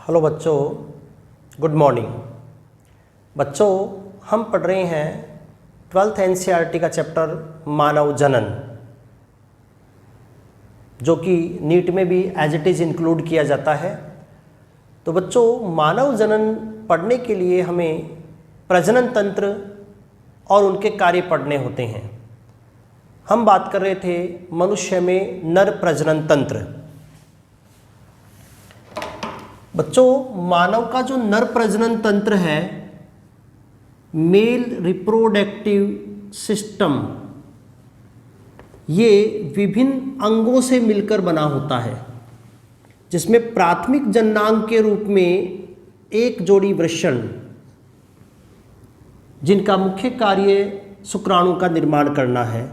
Hello बच्चों, good morning. बच्चों, हम पढ़ रहे हैं 12th NCERT का चैप्टर मानव जनन, जो कि नीट में भी एज इट इज़ इंक्लूड किया जाता है। तो बच्चों, मानव जनन पढ़ने के लिए हमें प्रजनन तंत्र और उनके कार्य पढ़ने होते हैं। हम बात कर रहे थे मनुष्य में नर प्रजनन तंत्र। बच्चों, मानव का जो नर प्रजनन तंत्र है, मेल रिप्रोडक्टिव सिस्टम, ये विभिन्न अंगों से मिलकर बना होता है, जिसमें प्राथमिक जननांग के रूप में एक जोड़ी वृषण, जिनका मुख्य कार्य शुक्राणु का निर्माण करना है।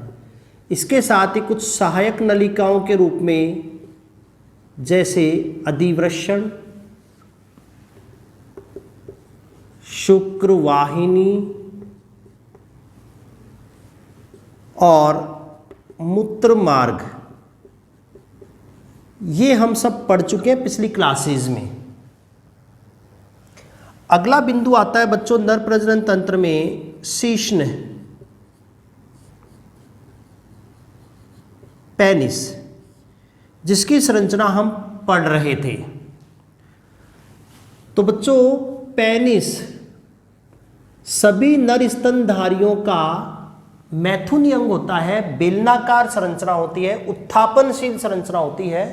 इसके साथ ही कुछ सहायक नलिकाओं के रूप में, जैसे अधिवृषण, शुक्रवाहिनी और मूत्र मार्ग, ये हम सब पढ़ चुके हैं पिछली क्लासेस में। अगला बिंदु आता है बच्चों नर प्रजनन तंत्र में शीश्न, पेनिस, जिसकी संरचना हम पढ़ रहे थे। तो बच्चों, पेनिस सभी नर स्तनधारियों का मैथुनी अंग होता है। बेलनाकार संरचना होती है, उत्थापनशील संरचना होती है,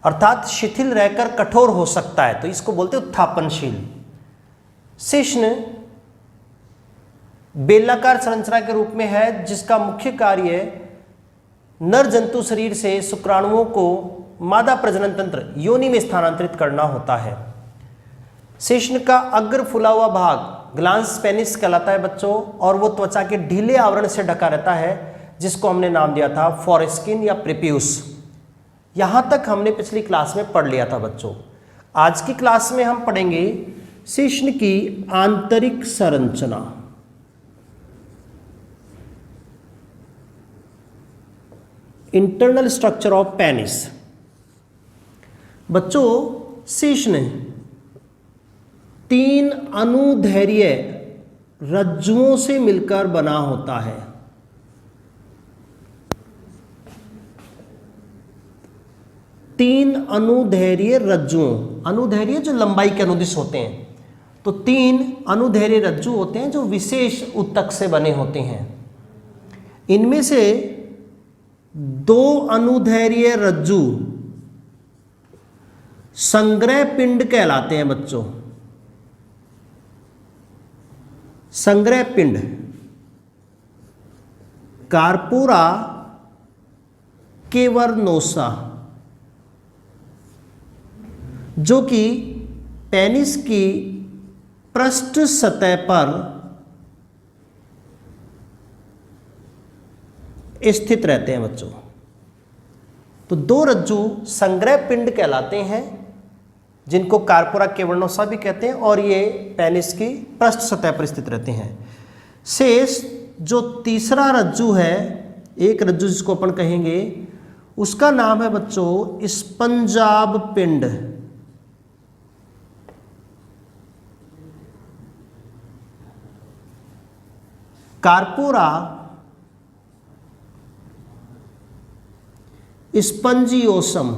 अर्थात शिथिल रहकर कठोर हो सकता है, तो इसको बोलते हैं उत्थापनशील। शिश्न बेलनाकार संरचना के रूप में है, जिसका मुख्य कार्य नर जंतु शरीर से शुक्राणुओं को मादा प्रजनन तंत्र योनि में स्थानांतरित करना होता है। शिश्न का अग्र फुला हुआ भाग ग्लांस पेनिस कहलाता है बच्चों, और वो त्वचा के ढीले आवरण से ढका रहता है, जिसको हमने नाम दिया था फोरेस्किन या प्रिप्यूस। यहां तक हमने पिछली क्लास में पढ़ लिया था बच्चों। आज की क्लास में हम पढ़ेंगे शिश्न की आंतरिक संरचना। Internal structure of penis. बच्चों, शिश्न 3 अनुदैर्घ्य रज्जुओं से मिलकर बना होता है। तीन अनुदैर्घ्य रज्जुओं, अनुदैर्घ्य जो लंबाई के अनुदिश होते हैं, तो 3 अनुदैर्घ्य रज्जु होते हैं जो विशेष ऊतक से बने होते हैं। इनमें से 2 अनुदैर्घ्य रज्जु संग्रह पिंड कहलाते हैं बच्चों। संग्रह पिंड कार्पोरा केवर्नोसा, जो कि पेनिस की पृष्ठ सतह पर स्थित रहते हैं बच्चों। तो 2 रज्जु संग्रह पिंड कहलाते हैं, जिनको कार्पोरा केवर्नोसा भी कहते हैं, और ये पेनिस की पृष्ठ सतह पर स्थित रहते हैं। शेष जो तीसरा रज्जु है, एक रज्जु जिसको अपन कहेंगे, उसका नाम है बच्चों स्पंजाब पिंड। कार्पोरा स्पंजियोसम,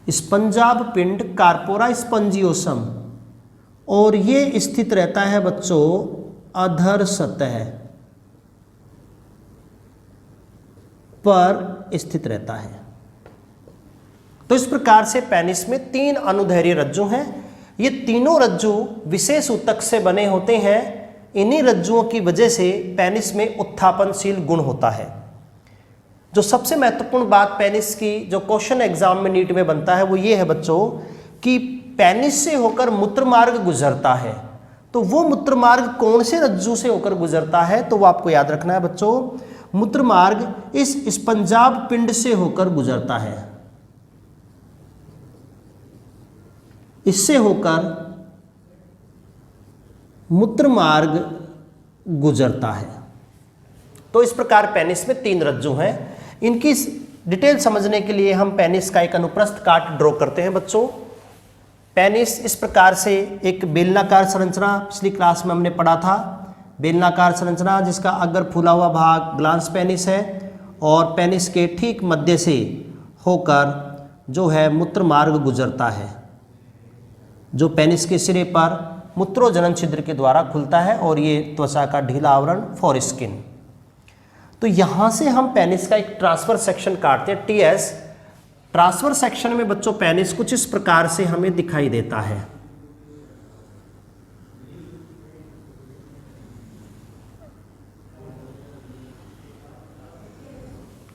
स्पंजाब पिंड कार्पोरा स्पंजियोसम, और ये स्थित रहता है बच्चों अधर सतह पर स्थित रहता है। तो इस प्रकार से पेनिस में 3 अनुदैर्घ्य रज्जु हैं। ये तीनों रज्जु विशेष ऊतक से बने होते हैं। इन्हीं रज्जुओं की वजह से पेनिस में उत्थापनशील गुण होता है। जो सबसे महत्वपूर्ण बात पेनिस की, जो क्वेश्चन एग्जाम में नीट में बनता है, वो ये है बच्चों कि पेनिस से होकर मूत्रमार्ग गुजरता है। तो वो मूत्रमार्ग कौन से रज्जु से होकर गुजरता है, तो वो आपको याद रखना है बच्चों। मूत्रमार्ग इस स्पंजाब पिंड से होकर गुजरता है। इससे होकर मूत्रमार्ग गुजरता है। तो इस प्रकार पेनिस में 3 रज्जु हैं। इनकी डिटेल समझने के लिए हम पेनिस का एक अनुप्रस्थ काट ड्रॉ करते हैं बच्चों। पेनिस इस प्रकार से एक बेलनाकार संरचना, पिछली क्लास में हमने पढ़ा था, बेलनाकार संरचना जिसका अग्र फूला हुआ भाग ग्लांस पेनिस है और पेनिस के ठीक मध्य से होकर जो है मूत्र मार्ग गुजरता है, जो पेनिस के सिरे पर मूत्रोजनन छिद्र के द्वारा खुलता है और ये त्वचा का ढीला आवरण फोरस्किन। तो यहाँ से हम पेनिस का एक ट्रांसफर सेक्शन काटते हैं, टीएस। ट्रांसफर सेक्शन में बच्चों पेनिस कुछ इस प्रकार से हमें दिखाई देता है।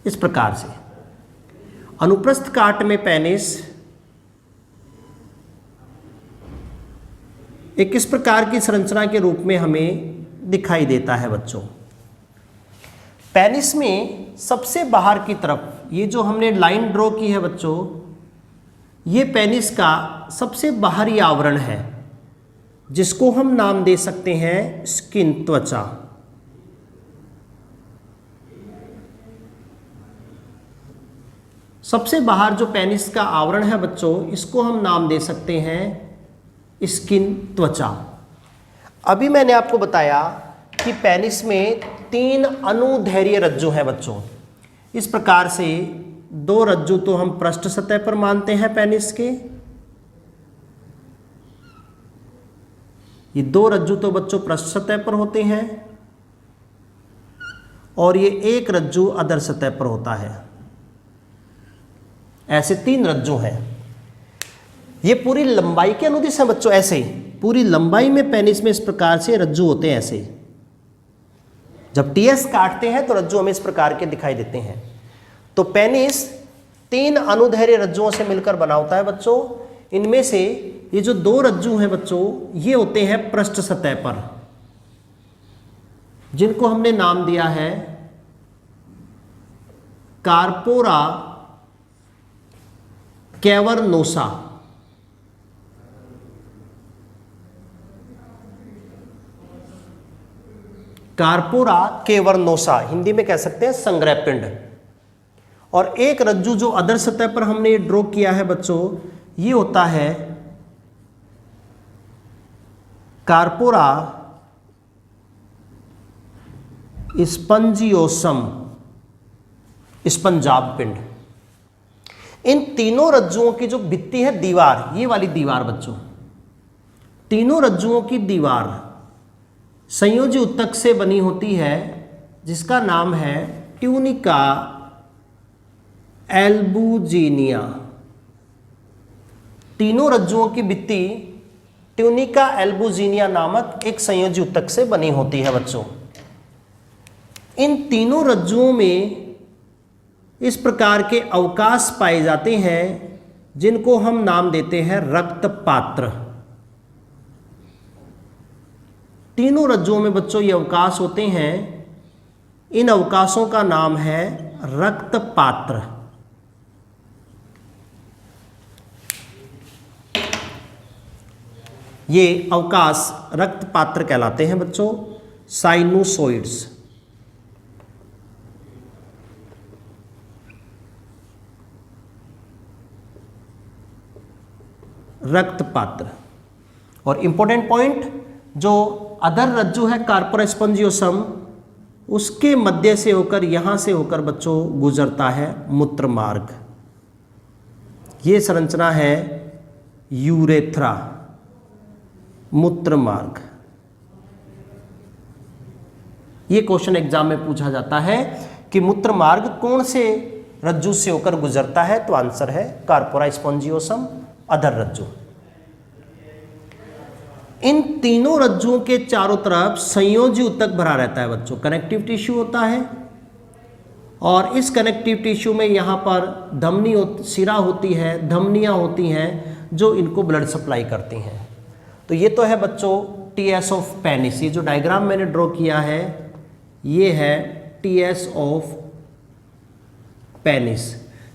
इस प्रकार से अनुप्रस्थ काट में पेनिस एक इस प्रकार की संरचना के रूप में हमें दिखाई देता है बच्चों। पेनिस में सबसे बाहर की तरफ ये जो हमने लाइन ड्रॉ की है बच्चों, ये पेनिस का सबसे बाहरी आवरण है जिसको हम नाम दे सकते हैं स्किन, त्वचा। सबसे बाहर जो पेनिस का आवरण है बच्चों, इसको हम नाम दे सकते हैं स्किन, त्वचा। अभी मैंने आपको बताया कि पेनिस में 3 अनुदैर्घ्य रज्जु हैं बच्चों। इस प्रकार से 2 रज्जु तो हम पृष्ठ सतह पर मानते हैं पेनिस के, ये 2 रज्जु तो बच्चों पृष्ठ सतह पर होते हैं और ये 1 रज्जु अधर सतह पर होता है। ऐसे 3 रज्जु हैं। ये पूरी लंबाई के अनुदिश है बच्चों, ऐसे पूरी लंबाई में पेनिस में इस प्रकार से रज्जु होते हैं। ऐसे जब टीएस काटते हैं तो रज्जु हमें इस प्रकार के दिखाई देते हैं। तो पेनिस 3 अनुदैर्घ्य रज्जुओं से मिलकर बना होता है बच्चों। इनमें से ये जो 2 रज्जु हैं बच्चों, ये होते हैं पृष्ठ सतह पर, जिनको हमने नाम दिया है corpora cavernosa. Corpora cavernosa, Hindi में कह सकते हैं संग्रह पिंड। और एक रज्जु जो अधर सतह पर हमने ड्रॉ किया है बच्चों, ये होता है कार्पोरा स्पंजियोसम, स्पंजाब पिंड। इन तीनों रज्जुओं की जो भित्ति है, दीवार, ये वाली दीवार बच्चों, तीनों रज्जुओं की दीवार संयोजी ऊतक से बनी होती है जिसका नाम है ट्यूनिका एल्बुजिनिया। तीनों रज्जुओं की भित्ति ट्यूनिका एल्बुजिनिया नामक एक संयोजी ऊतक से बनी होती है बच्चों। इन तीनों रज्जुओं में इस प्रकार के अवकाश पाए जाते हैं जिनको हम नाम देते हैं रक्त पात्र। तीनों रज्जुओं में बच्चों ये अवकाश होते हैं, इन अवकाशों का नाम है रक्त पात्र। ये अवकाश रक्त पात्र कहलाते हैं बच्चों, साइनोसॉइड्स। रक्त पात्र। और इंपॉर्टेंट पॉइंट, जो अधर रज्जु है कार्पोरा स्पंजियोसम, उसके मध्य से होकर, यहां से होकर बच्चों गुजरता है मूत्र मार्ग। ये संरचना है यूरेथ्रा, मूत्र मार्ग। ये क्वेश्चन एग्जाम में पूछा जाता है कि मूत्र मार्ग कौन से रज्जु से होकर गुजरता है, तो आंसर है कार्पोरा स्पंजियोसम, अधर रज्जु। इन तीनों रज्जुओं के चारों तरफ संयोजी ऊतक भरा रहता है बच्चों, कनेक्टिव टिश्यू होता है। और इस कनेक्टिव टिश्यू में यहाँ पर धमनी शिरा होती है, धमनियाँ होती हैं जो इनको ब्लड सप्लाई करती हैं। तो ये तो है बच्चों टीएस ऑफ पेनिस। ये जो डायग्राम मैंने ड्रॉ किया है ये है टीएस ऑफ पेनिस,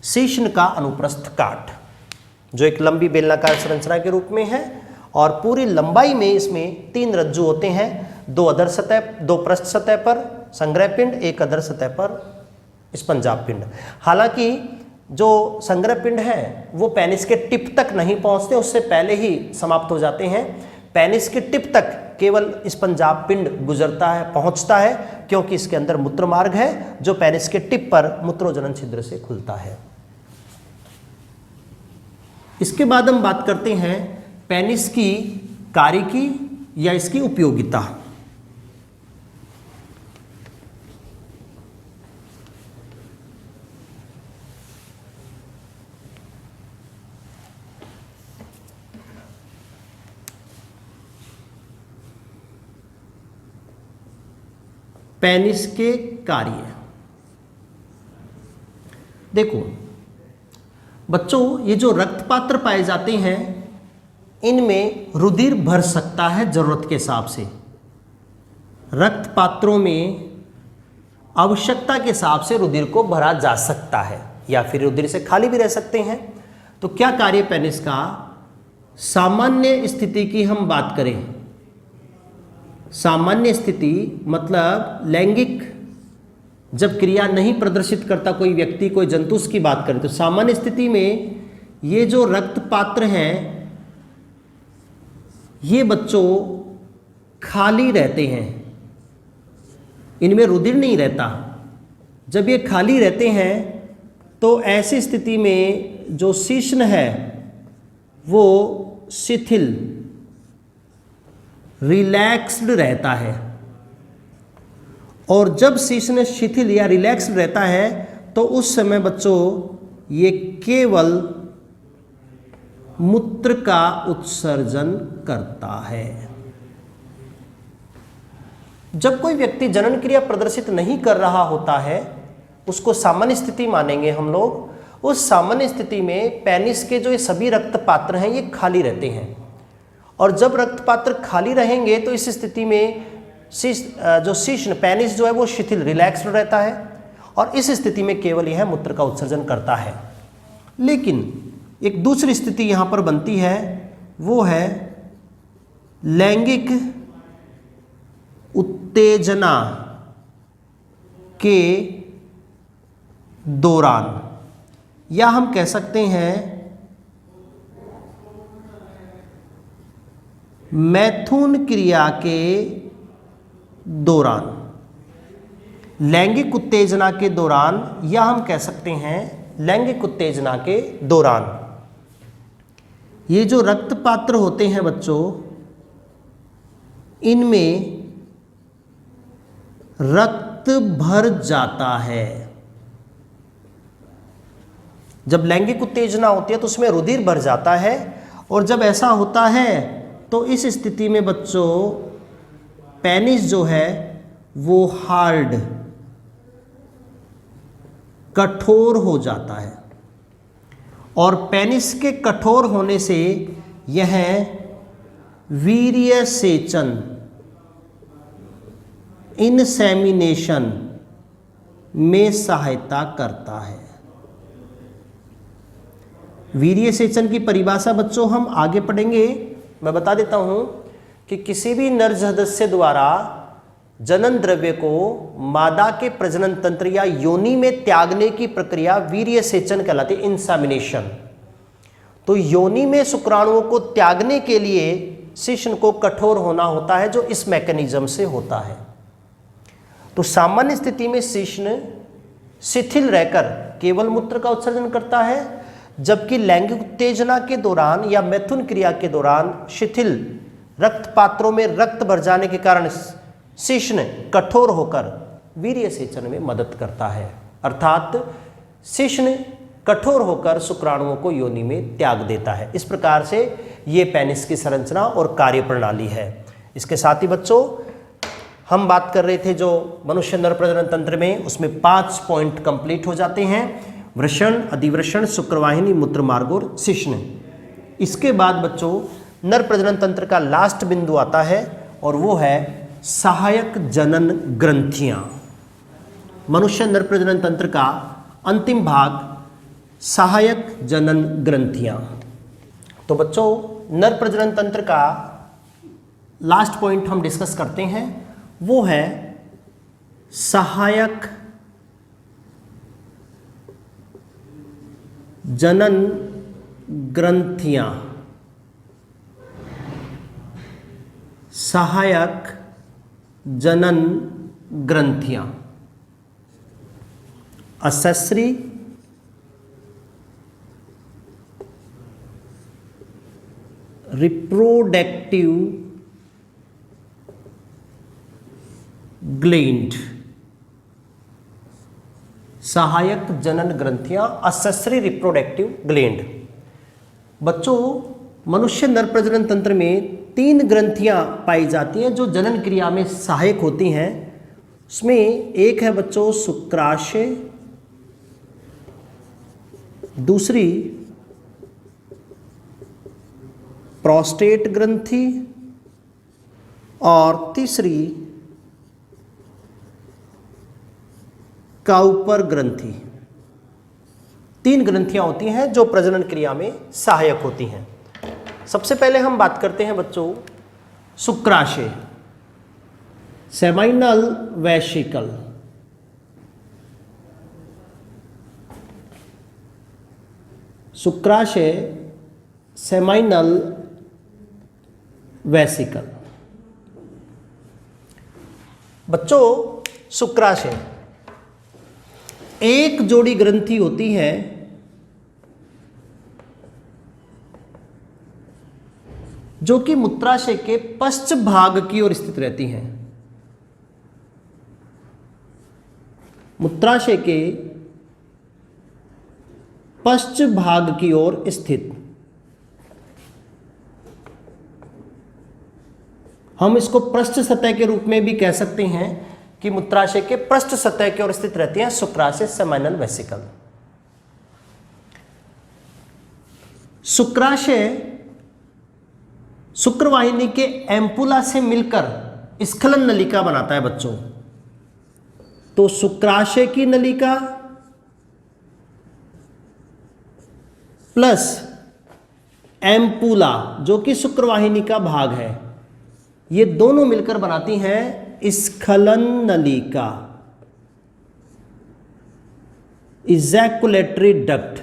शीश्न का अनुप्रस्थ काट, जो एक लंबी बेलनाकार संरचना के रूप में है। और पूरी लंबाई में इसमें 3 रज्जु होते हैं, 2 अधर सतह, 2 पृष्ठ सतह पर संग्रह पिंड, 1 अधर सतह पर स्पंजाब पिंड। हालांकि जो संग्रह पिंड है वो पेनिस के टिप तक नहीं पहुंचते, उससे पहले ही समाप्त हो जाते हैं। पेनिस के टिप तक केवल स्पंजाप पिंड गुजरता है, पहुंचता है, क्योंकि इसके अंदर मूत्र मार्ग है जो पेनिस के टिप पर मूत्रोजनन छिद्र से खुलता है। इसके बाद हम बात करते हैं पेनिस की कार्य की या इसकी उपयोगिता। पेनिस के कार्य देखो बच्चों, ये जो रक्त पात्र पाए जाते हैं इनमें रुधिर भर सकता है जरूरत के हिसाब से। रक्त पात्रों में आवश्यकता के हिसाब से रुधिर को भरा जा सकता है या फिर रुधिर से खाली भी रह सकते हैं। तो क्या कार्य पेनिस का? सामान्य स्थिति की हम बात करें, सामान्य स्थिति मतलब लैंगिक जब क्रिया नहीं प्रदर्शित करता कोई व्यक्ति, कोई जंतु, की बात करें तो सामान्य स्थिति में ये जो रक्त पात्र हैं ये बच्चों खाली रहते हैं, इनमें रुधिर नहीं रहता। जब ये खाली रहते हैं तो ऐसी स्थिति में जो शिश्न है वो शिथिल, रिलैक्स्ड रहता है। और जब शिश्न शिथिल या रिलैक्स्ड रहता है तो उस समय बच्चों ये केवल मूत्र का उत्सर्जन करता है। जब कोई व्यक्ति जनन क्रिया प्रदर्शित नहीं कर रहा होता है उसको सामान्य स्थिति मानेंगे हम लोग। उस सामान्य स्थिति में पेनिस के जो ये सभी रक्त पात्र हैं ये खाली रहते हैं, और जब रक्त पात्र खाली रहेंगे तो इस स्थिति में जो शिश्न पेनिस जो है वो शिथिल, रिलैक्स्ड रहता है, और इस स्थिति में केवल यह मूत्र का उत्सर्जन करता है। लेकिन एक दूसरी स्थिति यहाँ पर बनती है, वो है लैंगिक उत्तेजना के दौरान, या हम कह सकते हैं मैथुन क्रिया के दौरान, लैंगिक उत्तेजना के दौरान, या हम कह सकते हैं लैंगिक उत्तेजना के दौरान ये जो रक्त पात्र होते हैं बच्चों इनमें रक्त भर जाता है। जब लैंगिक उत्तेजना होती है तो उसमें रुधिर भर जाता है, और जब ऐसा होता है तो इस स्थिति में बच्चों पेनिस जो है वो हार्ड, कठोर हो जाता है, और पेनिस के कठोर होने से यह वीर्य सेचन, इनसेमिनेशन में सहायता करता है। वीर्य सेचन की परिभाषा बच्चों हम आगे पढ़ेंगे। मैं बता देता हूं कि किसी भी नर सदस्य द्वारा जनन द्रव्य को मादा के प्रजनन तंत्र या योनि में त्यागने की प्रक्रिया वीर्य सेचन कहलाती है, इंसेमिनेशन। तो योनि में शुक्राणुओं को त्यागने के लिए शिश्न को कठोर होना होता है, जो इस मैकेनिज्म से होता है। तो सामान्य स्थिति में शिश्न शिथिल रहकर केवल मूत्र का उत्सर्जन करता है, जबकि लैंगिक उत्तेजना के दौरान या मैथुन क्रिया के दौरान शिथिल रक्त पात्रों में रक्त भर जाने के कारण शिश्न कठोर होकर वीर्य सेचन में मदद करता है, अर्थात शिश्न कठोर होकर शुक्राणुओं को योनि में त्याग देता है। इस प्रकार से ये पेनिस की संरचना और कार्य प्रणाली है। इसके साथ ही बच्चों हम बात कर रहे थे जो मनुष्य नर प्रजनन तंत्र में, उसमें 5 पॉइंट कंप्लीट हो जाते हैं: वृषण, अधिवृषण, शुक्रवाहिनी, मूत्रमार्ग और शिश्न। इसके बाद बच्चों नर प्रजनन तंत्र का लास्ट बिंदु आता है और वो है सहायक जनन ग्रंथियां। मनुष्य नर प्रजनन तंत्र का अंतिम भाग सहायक जनन ग्रंथियां। तो बच्चों नर प्रजनन तंत्र का लास्ट पॉइंट हम डिस्कस करते हैं, वो है सहायक जनन ग्रंथियां, सहायक जनन ग्रंथियां, एक्सेसरी रिप्रोडक्टिव ग्लैंड, सहायक जनन ग्रंथियां, एक्सेसरी रिप्रोडक्टिव ग्लैंड। बच्चों, मनुष्य नर प्रजनन तंत्र में 3 ग्रंथियां पाई जाती हैं जो जनन क्रिया में सहायक होती हैं। उसमें एक है बच्चों शुक्राशय, दूसरी प्रोस्टेट ग्रंथि और तीसरी काउपर ग्रंथि। 3 ग्रंथियां होती हैं जो प्रजनन क्रिया में सहायक होती हैं। सबसे पहले हम बात करते हैं बच्चों शुक्राशय, सेमाइनल वेसिकल। शुक्राशय, सेमाइनल वेसिकल। बच्चों, शुक्राशय एक जोड़ी ग्रंथि होती है जो कि मूत्राशय के पश्च भाग की ओर स्थित रहती हैं। मूत्राशय के पश्च भाग की ओर स्थित, हम इसको पृष्ठ सतह के रूप में भी कह सकते हैं कि मूत्राशय के पृष्ठ सतह की ओर स्थित रहती हैं शुक्राशय, सेमाइनल वेसिकल। शुक्राशय शुक्रवाहिनी के एम्पुला से मिलकर स्खलन नलिका बनाता है बच्चों। तो शुक्राशय की नलिका प्लस एम्पुला जो कि शुक्रवाहिनी का भाग है, ये दोनों मिलकर बनाती हैं स्खलन नलिका, इजैकुलेटरी डक्ट।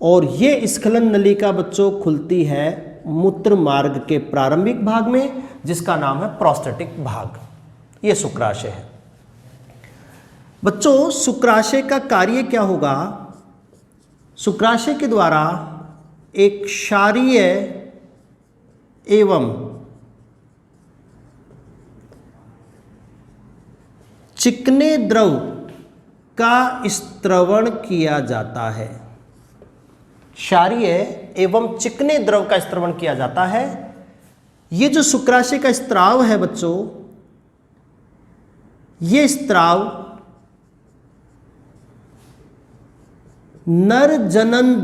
और ये स्खलन नलिका बच्चों खुलती है मूत्र मार्ग के प्रारंभिक भाग में, जिसका नाम है प्रोस्टेटिक भाग। ये शुक्राशय है। बच्चों, शुक्राशय का कार्य क्या होगा? शुक्राशय के द्वारा एक क्षारीय एवं चिकने द्रव का स्त्रवण किया जाता है। क्षारीय एवं चिकने द्रव का स्त्रवण किया जाता है। ये जो शुक्राशय का स्त्राव है बच्चों, ये स्त्राव नर जनन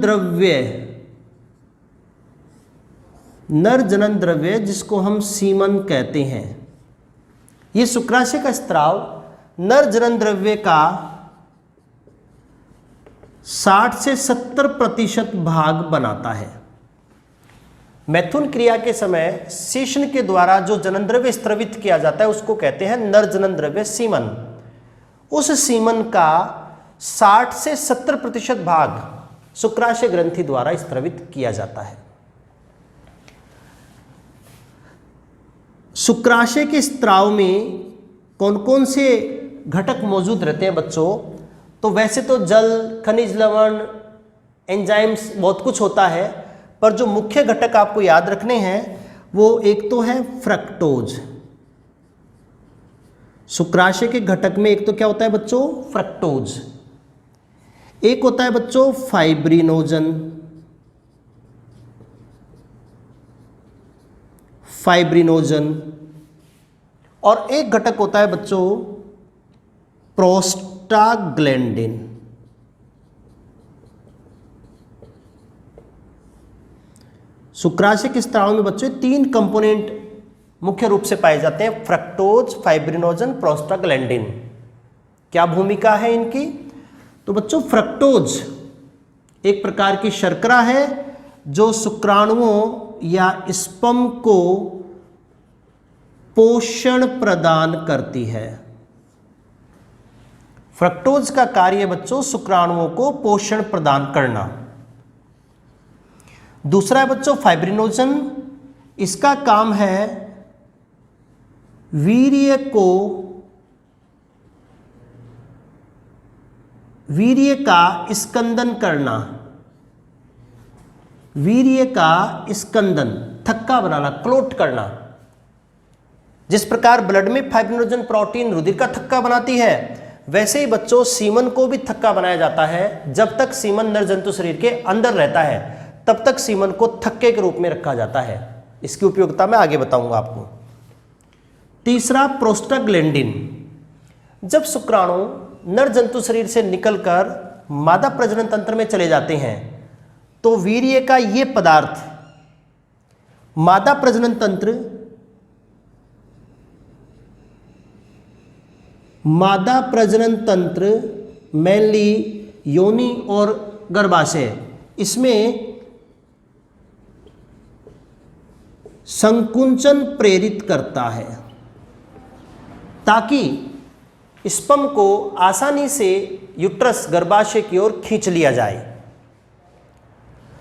द्रव्य जिसको हम सीमन कहते हैं, ये शुक्राशय का स्त्राव नर जनन द्रव्य का 60 से 70% भाग बनाता है। मैथुन क्रिया के समय सेचन के द्वारा जो जनन द्रव्य स्त्रवित किया जाता है उसको कहते हैं नर जनन द्रव्य सीमन। उस सीमन का 60 से 70% भाग शुक्राशय ग्रंथि द्वारा स्त्रवित किया जाता है। शुक्राशय के स्त्राव में कौन कौन से घटक मौजूद रहते हैं बच्चों? तो वैसे तो जल, खनिज लवण, एंजाइम्स बहुत कुछ होता है, पर जो मुख्य घटक आपको याद रखने हैं वो एक तो है फ्रक्टोज। शुक्राशय के घटक में एक तो क्या होता है बच्चों? फ्रक्टोज। एक होता है बच्चों फाइब्रिनोजन, और एक घटक होता है बच्चों प्रोस्टाग्लैंडिन। शुक्राशय के स्त्राव में बच्चों 3 कंपोनेंट मुख्य रूप से पाए जाते हैं, फ्रक्टोज, फाइब्रिनोजन, प्रोस्टाग्लैंडिन। क्या भूमिका है इनकी? तो बच्चों फ्रक्टोज एक प्रकार की शर्करा है जो शुक्राणुओं या स्पर्म को पोषण प्रदान करती है। फ्रक्टोज का कार्य बच्चों शुक्राणुओं को पोषण प्रदान करना। दूसरा है बच्चों फाइब्रिनोजन, इसका काम है वीर्य का स्कंदन करना, वीर्य का स्कंदन, थक्का बनाना, क्लोट करना। जिस प्रकार ब्लड में फाइब्रिनोजन प्रोटीन रुधिर का थक्का बनाती है, वैसे ही बच्चों सीमन को भी थक्का बनाया जाता है। जब तक सीमन नर जंतु शरीर के अंदर रहता है तब तक सीमन को थक्के के रूप में रखा जाता है। इसकी उपयोगिता मैं आगे बताऊंगा आपको। तीसरा प्रोस्टाग्लैंडिन, जब शुक्राणु नर जंतु शरीर से निकलकर मादा प्रजनन तंत्र में चले जाते हैं तो वीर्य का ये पदार्थ मादा प्रजनन तंत्र मेनली योनि और गर्भाशय, इसमें संकुंचन प्रेरित करता है ताकि स्पर्म को आसानी से यूट्रस गर्भाशय की ओर खींच लिया जाए।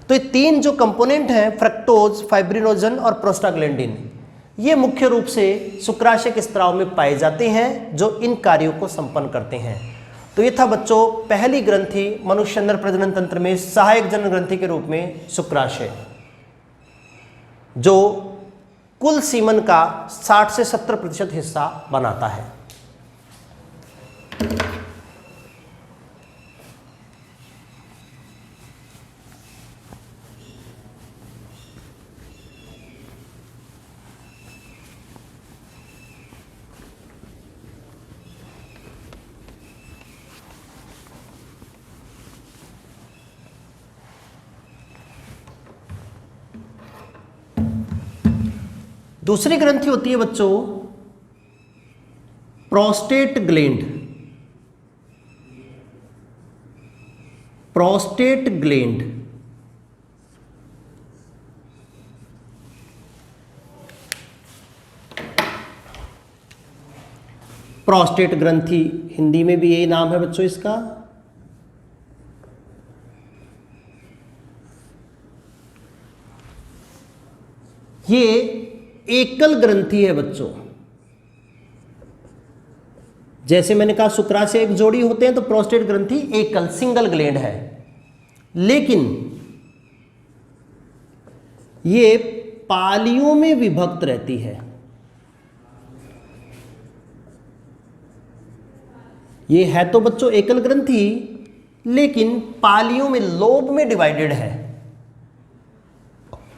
तो ये तीन जो कंपोनेंट हैं, फ्रक्टोज, फाइब्रिनोजन और प्रोस्टाग्लैंडिन, ये मुख्य रूप से शुक्राशय के स्त्राव में पाए जाते हैं जो इन कार्यों को संपन्न करते हैं। तो ये था बच्चों पहली ग्रंथि मनुष्य अंदर प्रजनन तंत्र में सहायक जनन ग्रंथि के रूप में शुक्राशय, जो कुल सीमन का 60 से 70% हिस्सा बनाता है। दूसरी ग्रंथि होती है बच्चों prostate gland. Prostate gland prostate ग्रंथि हिंदी में भी यही नाम है बच्चों इसका। ये एकल ग्रंथि है बच्चों। जैसे मैंने कहा शुक्राशय एक जोड़ी होते हैं, तो प्रोस्टेट ग्रंथि एकल सिंगल ग्लैंड है, लेकिन ये पालियों में विभक्त रहती है। ये है तो बच्चों एकल ग्रंथि, लेकिन पालियों में, लोब में डिवाइडेड है।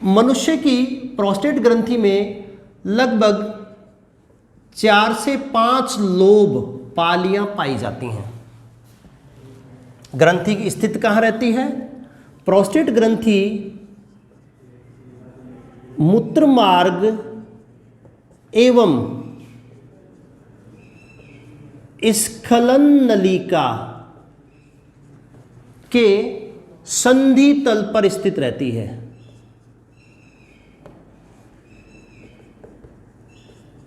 मनुष्य की प्रोस्टेट ग्रंथि में लगभग 4 से 5 लोब पालियां पाई जाती हैं। ग्रंथि की स्थिति कहां रहती है? प्रोस्टेट ग्रंथि मूत्र मार्ग एवं स्खलन नलिका के संधि तल पर स्थित रहती है।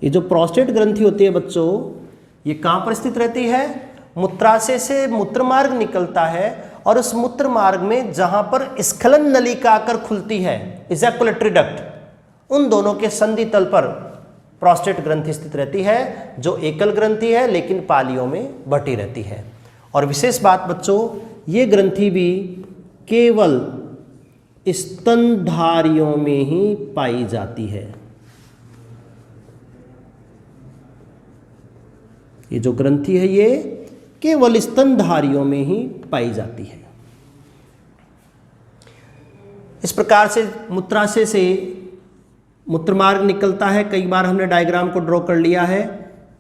ये जो प्रोस्टेट ग्रंथि होती है बच्चों, ये कहां पर स्थित रहती है? मूत्राशय से मूत्र मार्ग निकलता है और उस मूत्र मार्ग में जहां पर स्खलन नलिका आकर खुलती है, इजैकुलेटरी डक्ट, उन दोनों के संधि तल पर प्रोस्टेट ग्रंथि स्थित रहती है, जो एकल ग्रंथि है लेकिन पालियों में बटी रहती है। और विशेष बात बच्चों, ये ग्रंथि भी केवल स्तनधारियों में ही पाई जाती है। ये जो ग्रंथि है ये केवल स्तनधारियों में ही पाई जाती है। इस प्रकार से मूत्राशय से मूत्रमार्ग निकलता है। कई बार हमने डायग्राम को ड्रॉ कर लिया है।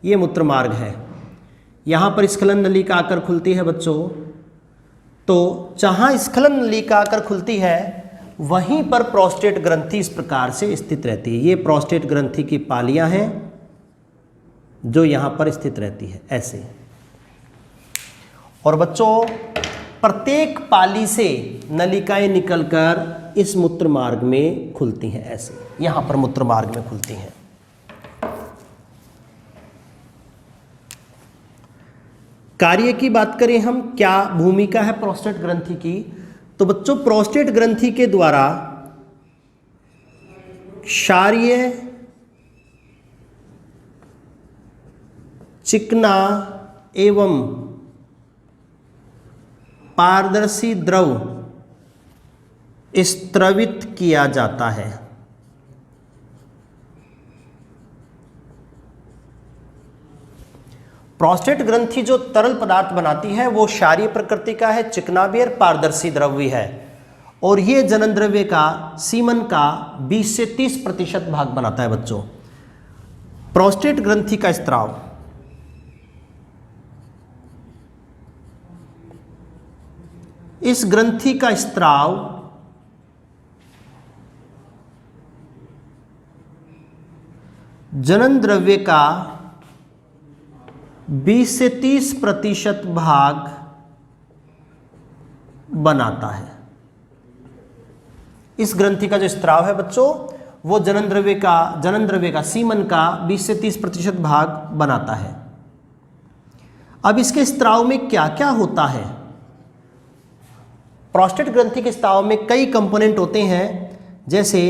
ये मूत्रमार्ग है, यहाँ पर स्खलन नलिका आकर खुलती है बच्चों। तो जहाँ स्खलन नलिका आकर खुलती है वहीं पर प्रोस्टेट ग्रंथि इस प्रकार से स्थित रहती है। ये प्रोस्टेट ग्रंथि की पालियाँ हैं जो यहाँ पर स्थित रहती है ऐसे। और बच्चों प्रत्येक पाली से नलिकाएं निकलकर इस मूत्र मार्ग में खुलती हैं ऐसे, यहाँ पर मूत्र मार्ग में खुलती हैं। कार्य की बात करें हम, क्या भूमिका है प्रोस्टेट ग्रंथि की, तो बच्चों प्रोस्टेट ग्रंथि के द्वारा क्षारीय चिकना एवं पारदर्शी द्रव स्त्रवित किया जाता है। प्रोस्टेट ग्रंथि जो तरल पदार्थ बनाती है वो क्षारीय प्रकृति का है, चिकना भी और पारदर्शी द्रव भी है, और ये जनन द्रव्य का सीमन का 20 से 30% भाग बनाता है बच्चों। प्रोस्टेट ग्रंथि का स्त्राव इस ग्रंथि का स्त्राव जनन द्रव्य का 20 से 30% भाग बनाता है। इस ग्रंथि का जो स्त्राव है बच्चों वो जनन द्रव्य का सीमन का 20 से 30% भाग बनाता है। अब इसके स्त्राव में क्या क्या होता है? प्रोस्टेट ग्रंथि के स्त्राव में कई कंपोनेंट होते हैं, जैसे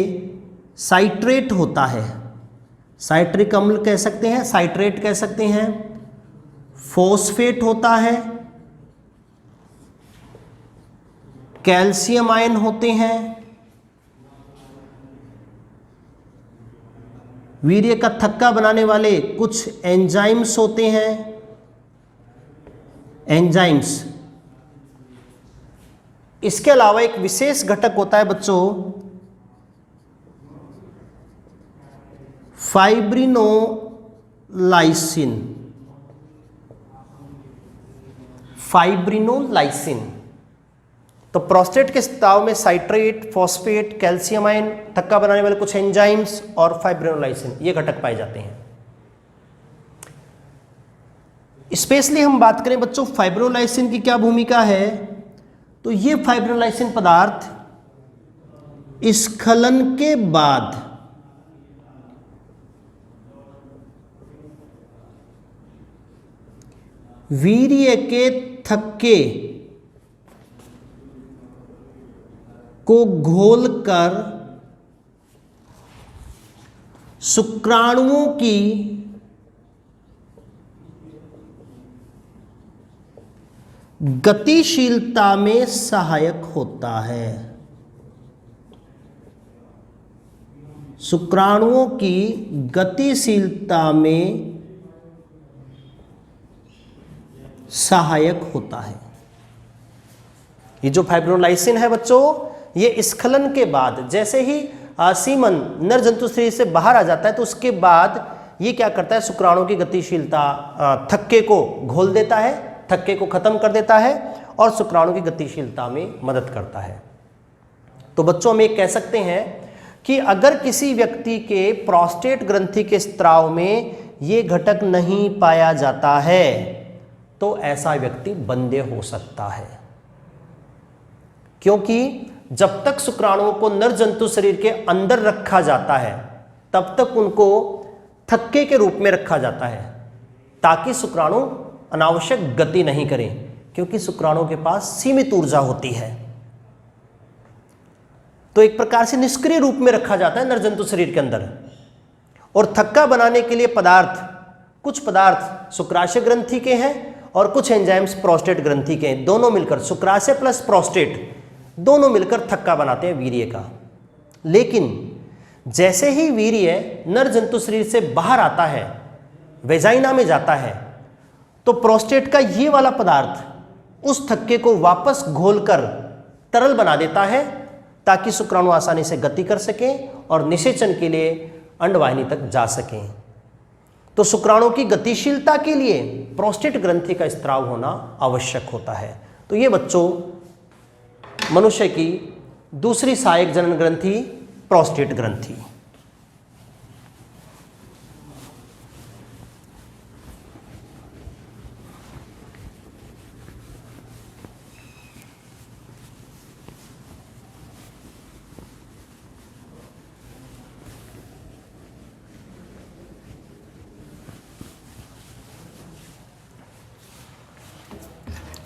साइट्रेट होता है, साइट्रिक अम्ल कह सकते हैं, साइट्रेट कह सकते हैं, फॉस्फेट होता है, कैल्शियम आयन होते हैं, वीर्य का थक्का बनाने वाले कुछ एंजाइम्स होते हैं, एंजाइम्स। इसके अलावा एक विशेष घटक होता है बच्चों फाइब्रिनोलाइसिन। फाइब्रिनोलाइसिन। तो प्रोस्टेट के स्त्राव में साइट्रेट, फॉस्फेट, कैल्शियम आयन, थक्का बनाने वाले कुछ एंजाइम्स और फाइब्रिनोलाइसिन ये घटक पाए जाते हैं। स्पेशली हम बात करें बच्चों फाइब्रिनोलाइसिन की क्या भूमिका है, तो ये फाइब्रिनोलाइसिन पदार्थ स्खलन के बाद वीर्य के थक्के को घोलकर शुक्राणुओं की गतिशीलता में सहायक होता है। शुक्राणुओं की गतिशीलता में सहायक होता है। ये जो फाइब्रिनोलाइसिन है बच्चों, ये स्खलन के बाद जैसे ही सीमन नर जंतु शरीर से बाहर आ जाता है तो उसके बाद ये क्या करता है, शुक्राणुओं की गतिशीलता, थक्के को घोल देता है, थक्के को खत्म कर देता है और शुक्राणु की गतिशीलता में मदद करता है। तो बच्चों हम ये कह सकते हैं कि अगर किसी व्यक्ति के प्रोस्टेट ग्रंथि के स्त्राव में ये घटक नहीं पाया जाता है तो ऐसा व्यक्ति बंध्य हो सकता है, क्योंकि जब तक शुक्राणुओं को नर जंतु शरीर के अंदर रखा जाता है तब तक उनको थक्के के रूप में रखा जाता है ताकि शुक्राणु अनावश्यक गति नहीं करें, क्योंकि शुक्राणुओं के पास सीमित ऊर्जा होती है। तो एक प्रकार से निष्क्रिय रूप में रखा जाता है नरजंतु शरीर के अंदर। और थक्का बनाने के लिए कुछ पदार्थ शुक्राशय ग्रंथि के हैं और कुछ एंजाइम्स प्रोस्टेट ग्रंथि के हैं। दोनों मिलकर, शुक्राशय प्लस प्रोस्टेट दोनों मिलकर थक्का बनाते हैं वीर्य का। लेकिन जैसे ही वीर्य नर जंतु शरीर से बाहर आता है, वेजाइना में जाता है, तो प्रोस्टेट का ये वाला पदार्थ उस थक्के को वापस घोलकर तरल बना देता है ताकि शुक्राणु आसानी से गति कर सकें और निषेचन के लिए अंडवाहिनी तक जा सकें। तो शुक्राणु की गतिशीलता के लिए प्रोस्टेट ग्रंथि का स्त्राव होना आवश्यक होता है। तो ये बच्चों मनुष्य की दूसरी सहायक जनन ग्रंथि प्रोस्टेट ग्रंथि।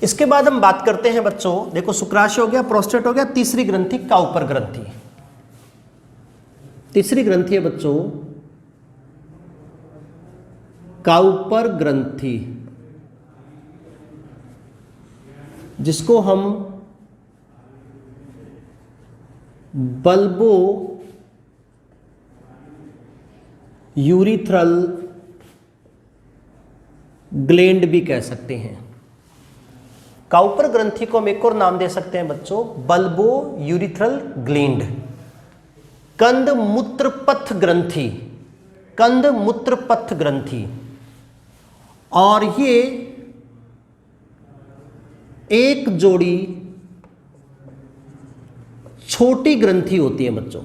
इसके बाद हम बात करते हैं बच्चों, देखो शुक्राशय हो गया, प्रोस्टेट हो गया, तीसरी ग्रंथि काउपर ग्रंथि। तीसरी ग्रंथि है बच्चों काउपर ग्रंथि, जिसको हम बल्बो यूरिथ्रल ग्लैंड भी कह सकते हैं। काउपर ग्रंथि को हम एक और नाम दे सकते हैं बच्चों, बल्बो यूरिथ्रल ग्लैंड। कंद मूत्रपथ ग्रंथि, कंद मूत्रपथ ग्रंथि, और ये एक जोड़ी छोटी ग्रंथि होती है बच्चों।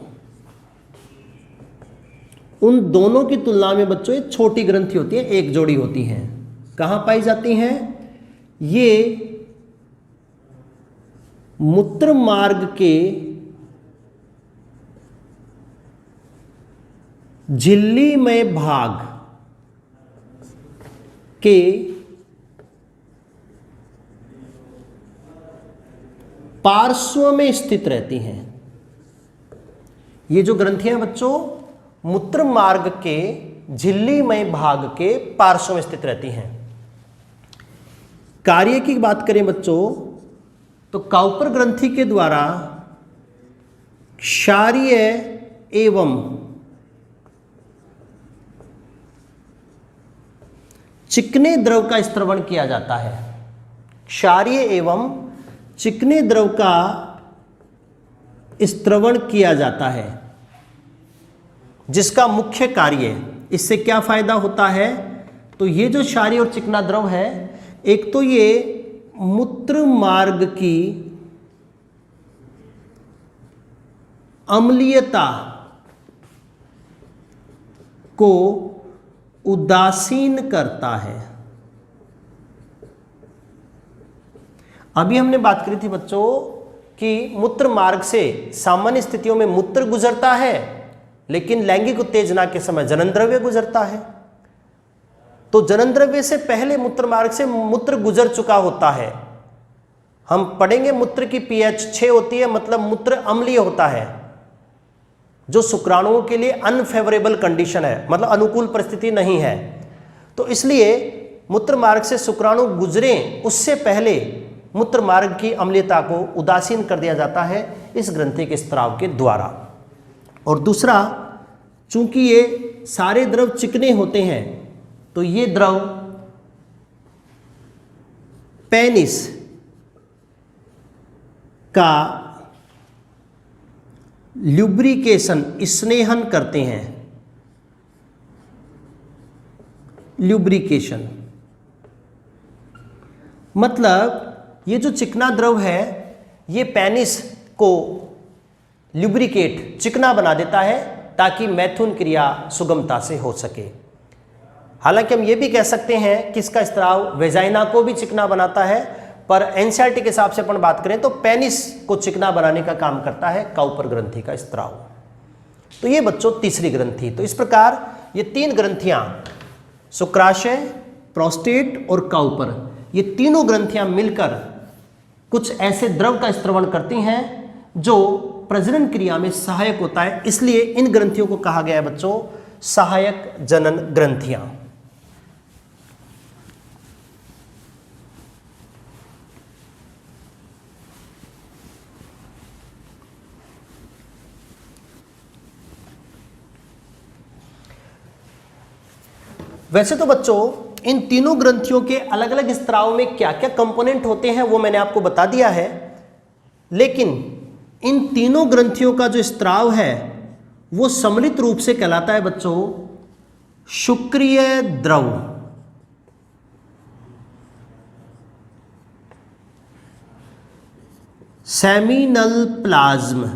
उन दोनों की तुलना में बच्चों ये छोटी ग्रंथि होती है, एक जोड़ी होती है। कहां पाई जाती हैं? ये मूत्र मार्ग के झिल्लीमय भाग के पार्श्व में स्थित रहती हैं। ये जो ग्रंथियां बच्चों मूत्र मार्ग के झिल्लीमय भाग के पार्श्व में स्थित रहती हैं। कार्य की बात करें बच्चों तो काउपर ग्रंथि के द्वारा क्षारीय एवं चिकने द्रव का स्त्रवण किया जाता है। क्षारीय एवं चिकने द्रव का स्त्रवण किया जाता है, जिसका मुख्य कार्य, इससे क्या फायदा होता है? तो ये जो क्षारीय और चिकना द्रव है, एक तो ये मूत्र मार्ग की अम्लीयता को उदासीन करता है। अभी हमने बात करी थी बच्चों कि मूत्र मार्ग से सामान्य स्थितियों में मूत्र गुजरता है, लेकिन लैंगिक उत्तेजना के समय जनन द्रव्य गुजरता है। तो जनन द्रव्य से पहले मूत्र मार्ग से मूत्र गुजर चुका होता है। हम पढ़ेंगे मूत्र की pH 6 होती है, मतलब मूत्र अम्लीय होता है, जो शुक्राणुओं के लिए अनफेवरेबल कंडीशन है, मतलब अनुकूल परिस्थिति नहीं है। तो इसलिए मूत्र मार्ग से शुक्राणु गुजरे उससे पहले मूत्र मार्ग की अम्लीयता को उदासीन कर दिया जाता है इस ग्रंथि के स्त्राव के द्वारा। और दूसरा, चूंकि ये सारे द्रव चिकने होते हैं, तो ये द्रव पेनिस का ल्यूब्रिकेशन, स्नेहन करते हैं। ल्यूब्रिकेशन मतलब ये जो चिकना द्रव है, ये पेनिस को ल्यूब्रिकेट, चिकना बना देता है, ताकि मैथुन क्रिया सुगमता से हो सके। हालांकि हम ये भी कह सकते हैं कि इसका स्त्राव वेजाइना को भी चिकना बनाता है, पर एनसीईआरटी के हिसाब से अपन बात करें तो पेनिस को चिकना बनाने का काम करता है काउपर ग्रंथि का स्त्राव। तो ये बच्चों तीसरी ग्रंथि। तो इस प्रकार ये तीन ग्रंथियां, शुक्राशय, प्रोस्टेट और काउपर, ये तीनों ग्रंथियां मिलकर कुछ ऐसे द्रव का स्त्रवण करती हैं जो प्रजनन क्रिया में सहायक होता है। इसलिए इन ग्रंथियों को कहा गया है बच्चों सहायक जनन ग्रंथियां। वैसे तो बच्चों इन तीनों ग्रंथियों के अलग अलग स्त्राव में क्या क्या कंपोनेंट होते हैं वो मैंने आपको बता दिया है, लेकिन इन तीनों ग्रंथियों का जो स्त्राव है वो सम्मिलित रूप से कहलाता है बच्चों शुक्रिय द्रव। Seminal plasm.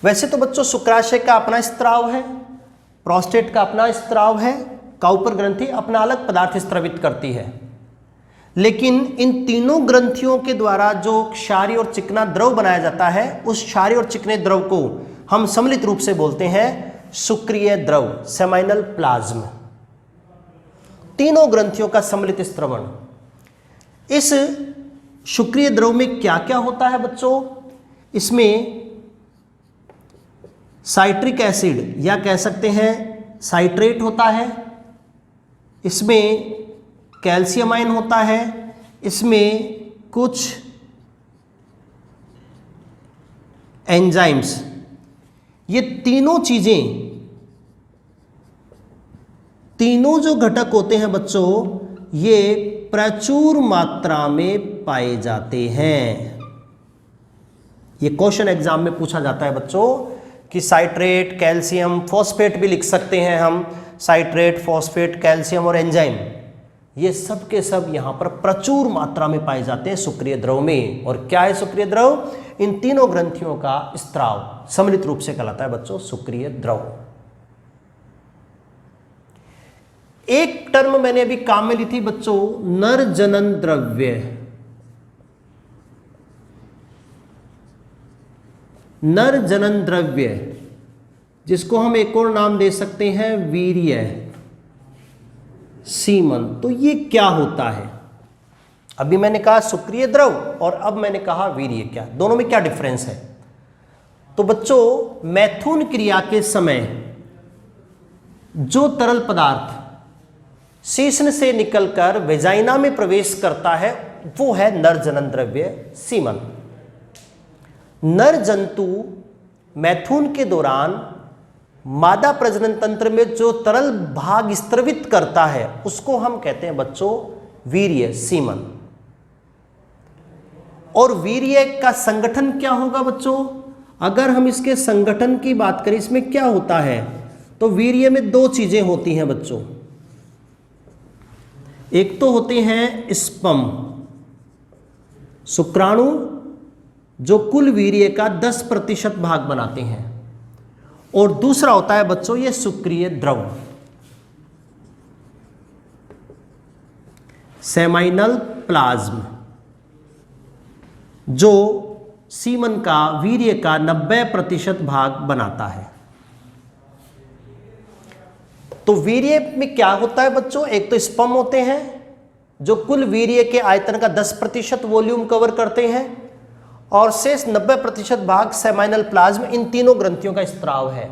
वैसे तो बच्चों शुक्राशय का अपना स्त्राव है, प्रोस्टेट का अपना स्त्राव है, काउपर ग्रंथि अपना अलग पदार्थ स्त्रवित करती है, लेकिन इन तीनों ग्रंथियों के द्वारा जो क्षारीय और चिकना द्रव बनाया जाता है, उस क्षारीय और चिकने द्रव को हम सम्मिलित रूप से बोलते हैं शुक्रिय द्रव, सेमाइनल प्लाज्म। तीनों ग्रंथियों का सम्मिलित स्त्रवण। इस शुक्रिय द्रव में क्या क्या होता है बच्चों? इसमें साइट्रिक एसिड या कह सकते हैं साइट्रेट होता है, इसमें कैल्शियम आयन होता है, इसमें कुछ एंजाइम्स, ये तीनों चीजें, तीनों जो घटक होते हैं बच्चों, ये प्रचुर मात्रा में पाए जाते हैं। ये क्वेश्चन एग्जाम में पूछा जाता है बच्चों कि साइट्रेट, कैल्शियम, फॉस्फेट भी लिख सकते हैं हम, साइट्रेट, फॉस्फेट, कैल्शियम और एंजाइम, ये सब के सब यहाँ पर प्रचुर मात्रा में पाए जाते हैं सुक्रिय द्रव में। और क्या है सुक्रिय द्रव? इन तीनों ग्रंथियों का स्त्राव सम्मिलित रूप से कहलाता है बच्चों सुक्रिय द्रव। एक टर्म मैंने अभी काम में ली थी बच्चों, नर जनन द्रव्य। नर जनन द्रव्य, जिसको हम एक और नाम दे सकते हैं वीर्य, सीमन। तो ये क्या होता है? अभी मैंने कहा सुक्रिय द्रव और अब मैंने कहा वीर्य, क्या दोनों में क्या डिफरेंस है? तो बच्चों मैथुन क्रिया के समय जो तरल पदार्थ शीश्न से निकलकर वेजाइना में प्रवेश करता है वो है नर जनन द्रव्य, सीमन। नर जंतु मैथुन के दौरान मादा प्रजनन तंत्र में जो तरल भाग स्त्रवित करता है उसको हम कहते हैं बच्चों वीर्य, सीमन। और वीर्य का संगठन क्या होगा बच्चों? अगर हम इसके संगठन की बात करें, इसमें क्या होता है, तो वीर्य में दो चीजें होती हैं बच्चों। एक तो होते हैं स्पर्म, शुक्राणु, जो कुल वीर्य का 10% भाग बनाते हैं, और दूसरा होता है बच्चों ये सुक्रिय द्रव, सेमाइनल प्लाज्म, जो सीमन का वीर्य का 90% भाग बनाता है। तो वीर्य में क्या होता है बच्चों? एक तो स्पर्म होते हैं जो कुल वीर्य के आयतन का 10% वॉल्यूम कवर करते हैं, और शेष 90% भाग सेमाइनल प्लाज्म, इन तीनों ग्रंथियों का स्त्राव है।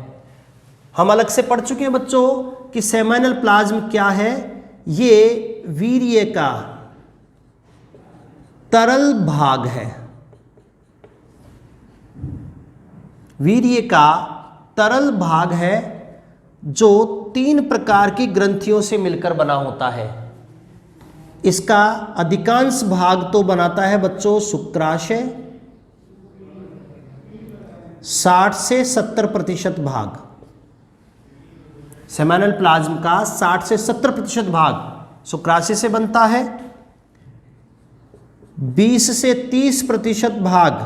हम अलग से पढ़ चुके हैं बच्चों कि सेमाइनल प्लाज्म क्या है। ये वीर्य का तरल भाग है, वीर्य का तरल भाग है जो 3 प्रकार की ग्रंथियों से मिलकर बना होता है। इसका अधिकांश भाग तो बनाता है बच्चों शुक्राशय, 60 से 70% भाग, सेमाइनल प्लाज्म का 60 से 70% भाग शुक्राशय से बनता है, 20 से 30% भाग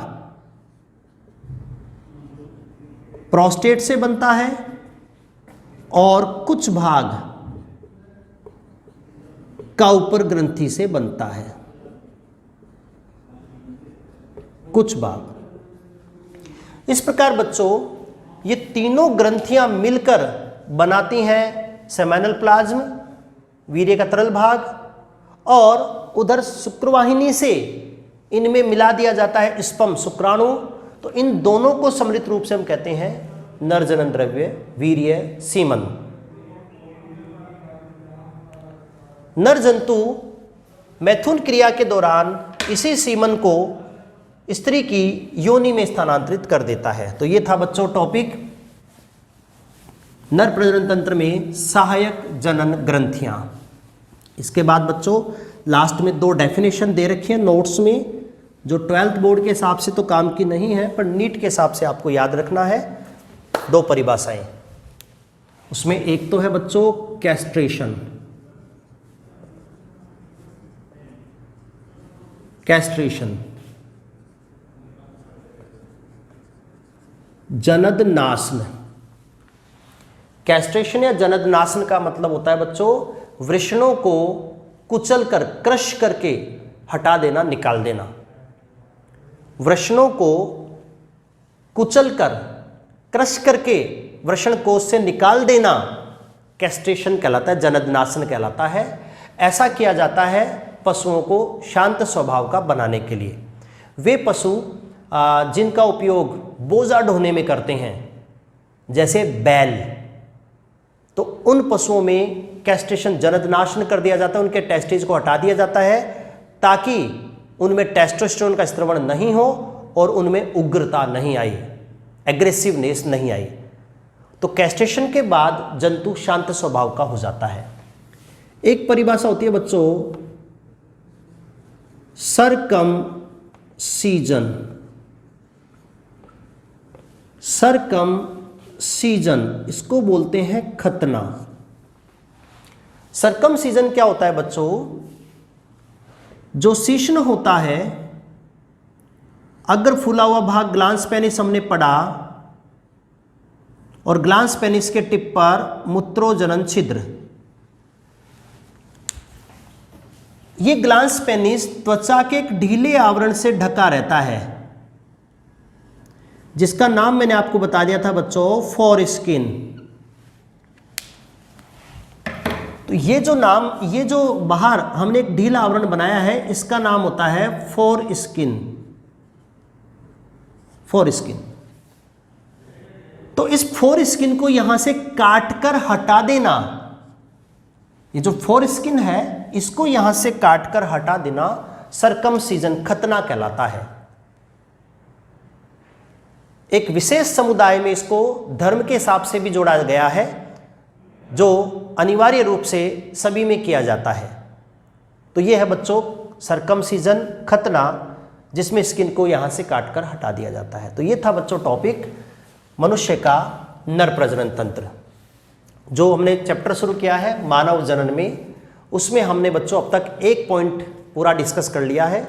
प्रोस्टेट से बनता है, और कुछ भाग काउपर ग्रंथि से बनता है, कुछ भाग। इस प्रकार बच्चों ये तीनों ग्रंथियां मिलकर बनाती हैं सेमाइनल प्लाज्म, वीर्य का तरल भाग, और उधर शुक्रवाहिनी से इनमें मिला दिया जाता है स्पर्म, शुक्राणु। तो इन दोनों को सम्मिलित रूप से हम कहते हैं नर जनन द्रव्य, वीर्य, सीमन। नर जंतु मैथुन क्रिया के दौरान इसी सीमन को स्त्री की योनि में स्थानांतरित कर देता है। तो ये था बच्चों टॉपिक नर प्रजनन तंत्र में सहायक जनन ग्रंथियां। इसके बाद बच्चों लास्ट में 2 डेफिनेशन दे रखी है नोट्स में, जो 12th बोर्ड के हिसाब से तो काम की नहीं है, पर नीट के हिसाब से आपको याद रखना है। 2 परिभाषाएं, उसमें एक तो है बच्चों कैस्ट्रेशन, कैस्ट्रेशन, जनद नाशन। कैस्ट्रेशन या जनद नाशन का मतलब होता है बच्चों वृषणों को कुचल कर, क्रश करके हटा देना, निकाल देना। वृषणों को कुचल कर, क्रश करके वृषण कोश से निकाल देना कैस्ट्रेशन कहलाता है, जनद नाशन कहलाता है। ऐसा किया जाता है पशुओं को शांत स्वभाव का बनाने के लिए। वे पशु जिनका उपयोग बोझा ढोने में करते हैं, जैसे बैल, तो उन पशुओं में कैस्ट्रेशन, जनननाशन कर दिया जाता है, उनके टेस्टिस को हटा दिया जाता है ताकि उनमें टेस्टोस्टेरोन का स्त्रवण नहीं हो और उनमें उग्रता नहीं आई, एग्रेसिवनेस नहीं आई। तो कैस्ट्रेशन के बाद जंतु शांत स्वभाव का हो जाता है। एक परिभाषा होती है बच्चों, सरकमसीजन। सरकमसीजन इसको बोलते हैं खतना। सरकमसीजन क्या होता है बच्चों? जो शीश्न होता है, अगर फूला हुआ भाग ग्लांस पेनिस हमने पढ़ा और ग्लांस पेनिस के टिप पर मूत्रोजनन छिद्र, ये ग्लांस पेनिस त्वचा के एक ढीले आवरण से ढका रहता है, जिसका नाम मैंने आपको बता दिया था बच्चों, फोरस्किन। तो ये जो नाम, ये जो बाहर हमने एक ढीला आवरण बनाया है, इसका नाम होता है फोरस्किन। फोरस्किन। तो इस फोरस्किन को यहां से काटकर हटा देना, ये जो फोरस्किन है इसको यहां से काटकर हटा देना सरकमसीजन, खतना कहलाता है। एक विशेष समुदाय में इसको धर्म के हिसाब से भी जोड़ा गया है, जो अनिवार्य रूप से सभी में किया जाता है। तो यह है बच्चों सरकमसीजन, खतना, जिसमें स्किन को यहां से काटकर हटा दिया जाता है। तो यह था बच्चों टॉपिक मनुष्य का नर प्रजनन तंत्र। जो हमने चैप्टर शुरू किया है मानव जनन में, उसमें हमने बच्चों अब तक एक पॉइंट पूरा डिस्कस कर लिया है,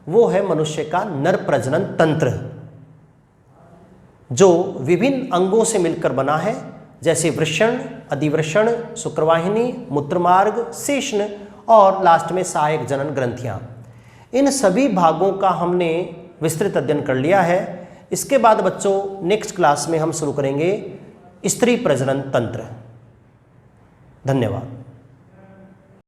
वो है मनुष्य का नर प्रजनन तंत्र, जो विभिन्न अंगों से मिलकर बना है, जैसे वृषण, अधिवृषण, शुक्रवाहिनी, मूत्रमार्ग, शीश्न और लास्ट में सहायक जनन ग्रंथियां। इन सभी भागों का हमने विस्तृत अध्ययन कर लिया है। इसके बाद बच्चों नेक्स्ट क्लास में हम शुरू करेंगे स्त्री प्रजनन तंत्र। धन्यवाद।